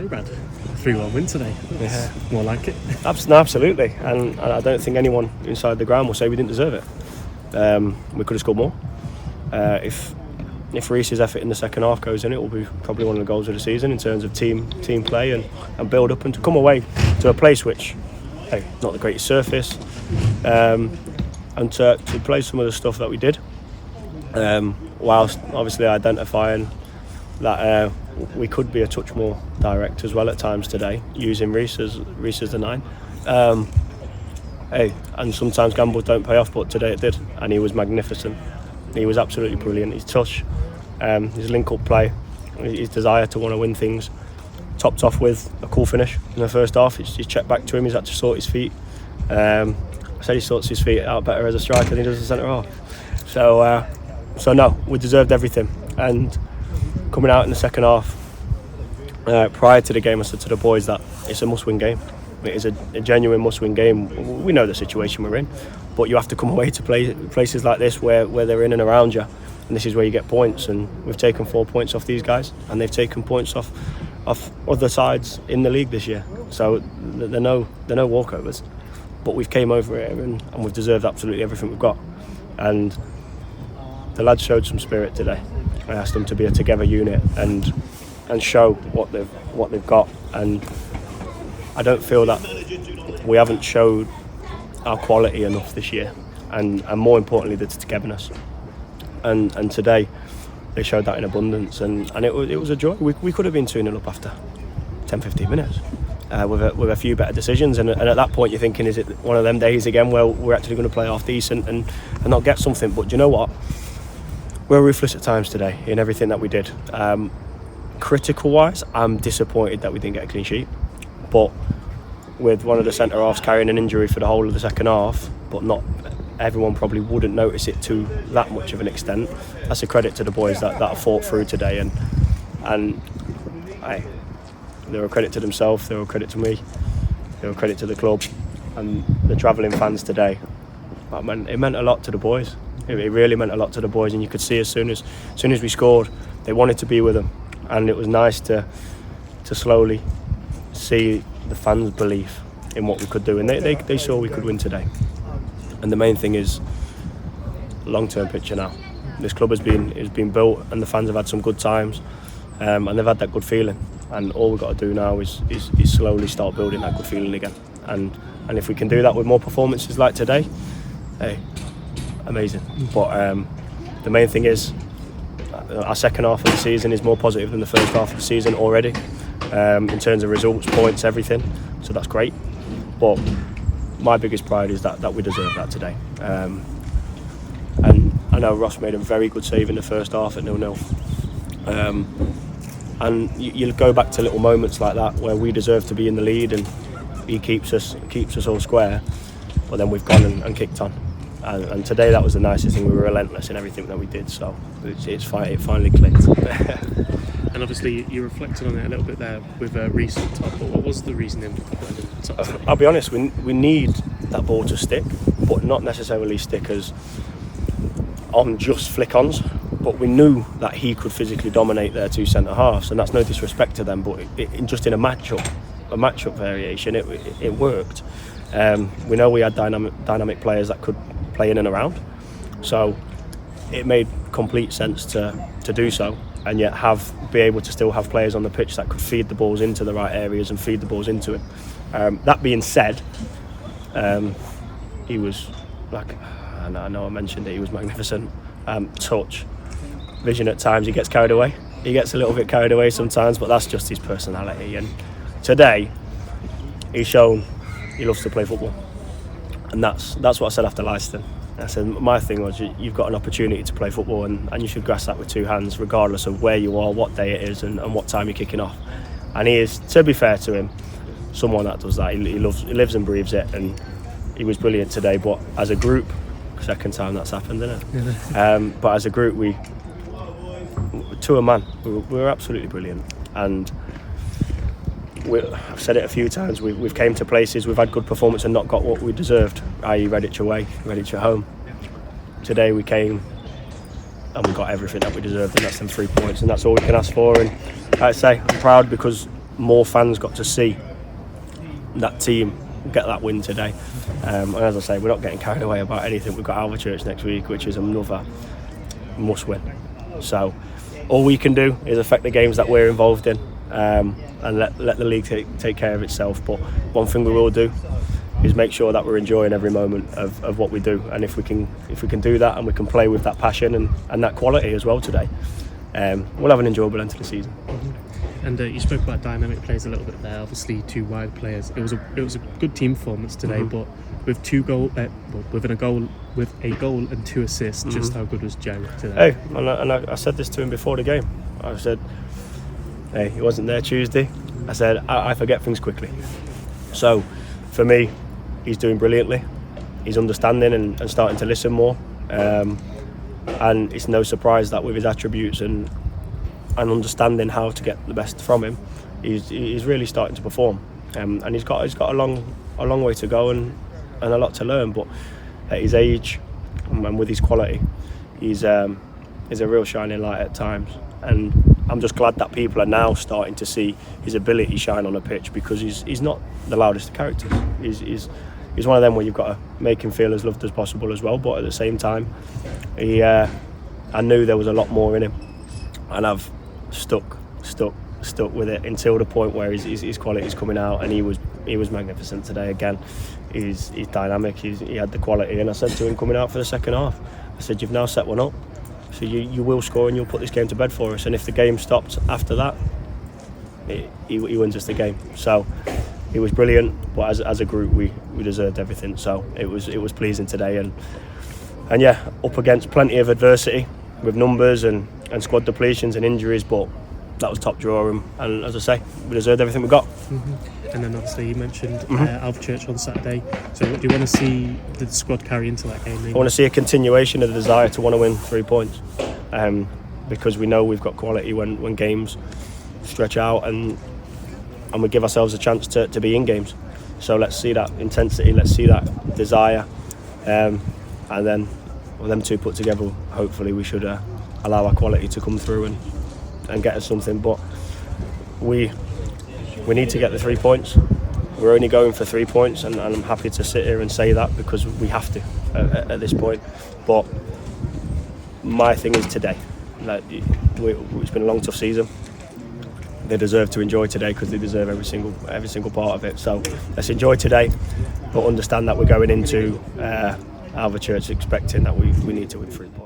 say, Brad, 3-1 win today. That's more like it. Absolutely, and I don't think anyone inside the ground will say we didn't deserve it. We could have scored more. If Reece's effort in the second half goes in, it will be probably one of the goals of the season in terms of team play and build up, and to come away to a place which, hey, not the greatest surface, and to play some of the stuff that we did, whilst obviously identifying that we could be a touch more direct as well at times today, using Reece as the 9. And sometimes gambles don't pay off, but today it did, and he was magnificent. He was absolutely brilliant. His touch, his link-up play, his desire to want to win things, topped off with a cool finish in the first half. He's checked back to him. He's had to sort his feet. I said he sorts his feet out better as a striker than he does as a centre half. So no, we deserved everything. And coming out in the second half, prior to the game, I said to the boys that it's a must-win game. It is a genuine must-win game. We know the situation we're in, but you have to come away to places like this where they're in and around you, and this is where you get points. And we've taken 4 points off these guys, and they've taken points off other sides in the league this year. So they're no walkovers, but we've came over here and we've deserved absolutely everything we've got. And the lads showed some spirit today. I asked them to be a together unit and show what they've got, and I don't feel that we haven't showed our quality enough this year, and more importantly the togetherness, and today they showed that in abundance, and it was a joy. We could have been 2-0 up after 10-15 minutes with a few better decisions, and at that point you're thinking, is it one of them days again where we're actually going to play half decent and not get something? But do you know what, we're ruthless at times today in everything that we did. Critical wise, I'm disappointed that we didn't get a clean sheet, but with one of the centre halves carrying an injury for the whole of the second half, but not everyone probably wouldn't notice it to that much of an extent. That's a credit to the boys that fought through today, and they're a credit to themselves, they're a credit to me, they're a credit to the club and the travelling fans today. It meant a lot to the boys. It really meant a lot to the boys, and you could see as soon as we scored, they wanted to be with them, and it was nice to slowly see the fans' belief in what we could do, and they saw we could win today. And the main thing is long-term picture now. This club has been built, and the fans have had some good times, and they've had that good feeling. And all we've got to do now is slowly start building that good feeling again. And if we can do that with more performances like today, hey, amazing. But the main thing is our second half of the season is more positive than the first half of the season already, in terms of results, points, everything. So that's great. But my biggest pride is that we deserve that today. And I know Ross made a very good save in the first half at 0-0. And you'll go back to little moments like that where we deserve to be in the lead and he keeps us all square, but then we've gone and kicked on. And today that was the nicest thing. We were relentless in everything that we did, so it finally clicked. And obviously you reflected on it a little bit there with Reece on top, but what was the reasoning for putting him on top today? I'll be honest, we need that ball to stick, but not necessarily stick as on just flick-ons. But we knew that he could physically dominate their two centre halves, and that's no disrespect to them, but just in a matchup variation, it worked. We know we had dynamic players that could play in and around, so it made complete sense to do so, and yet be able to still have players on the pitch that could feed the balls into the right areas and feed the balls into him. That being said, he was like, I know I mentioned it, he was magnificent. Touch, vision at times, he gets carried away. He gets a little bit carried away sometimes, but that's just his personality. And today, he's shown he loves to play football, and that's what I said after Leicester. I said my thing was you've got an opportunity to play football, and you should grasp that with two hands, regardless of where you are, what day it is, and what time you're kicking off. And he is, to be fair to him, someone that does that. He lives and breathes it, and he was brilliant today. But as a group, second time that's happened, isn't it? But as a group, to a man, we were absolutely brilliant. And I've said it a few times, we've came to places, we've had good performance and not got what we deserved, i.e. Redditch away, Redditch at home. Today we came and we got everything that we deserved, and that's them 3 points, and that's all we can ask for. And like I say, I'm proud because more fans got to see that team get that win today. And as I say, we're not getting carried away about anything. We've got Alvechurch next week, which is another must win. So all we can do is affect the games that we're involved in, and let the league take care of itself. But one thing we will do is make sure that we're enjoying every moment of what we do, and if we can do that and we can play with that passion and that quality as well today, we'll have an enjoyable end to the season. And you spoke about dynamic plays a little bit there. Obviously, 2 wide players. It was a good team performance today, but with a goal and 2 assists, just how good was Joe today? Hey, and I said this to him before the game. I said, hey, he wasn't there Tuesday. I said, I forget things quickly. So, for me, he's doing brilliantly. He's understanding and starting to listen more. And it's no surprise that with his attributes and understanding how to get the best from him, he's really starting to perform. And he's got a long way to go and a lot to learn. But at his age and with his quality, he's a real shining light at times. And I'm just glad that people are now starting to see his ability shine on a pitch, because he's not the loudest of characters. He's one of them where you've got to make him feel as loved as possible as well. But at the same time, I knew there was a lot more in him, and I've stuck with it until the point where his quality is coming out, and he was magnificent today again. He's dynamic. He had the quality, and I said to him coming out for the second half, I said, you've now set one up, so you will score and you'll put this game to bed for us. And if the game stopped after that, he wins us the game. So he was brilliant, but as a group we deserved everything. So it was pleasing today, and yeah, up against plenty of adversity with numbers and squad depletions and injuries, but that was top draw, and as I say, we deserved everything we got. And then obviously you mentioned Alvechurch on Saturday. So what do you want to see the squad carry into that game? I want to see a continuation of the desire to want to win 3 points, because we know we've got quality when games stretch out, and we give ourselves a chance to be in games. So let's see that intensity, let's see that desire, and then with them 2 put together, hopefully we should allow our quality to come through and get us something. But we need to get the 3 points. We're only going for 3 points, and I'm happy to sit here and say that because we have to at this point. But my thing is today, it's been a long, tough season. They deserve to enjoy today because they deserve every single part of it. So let's enjoy today, but understand that we're going into Alvechurch expecting that we need to win 3 points.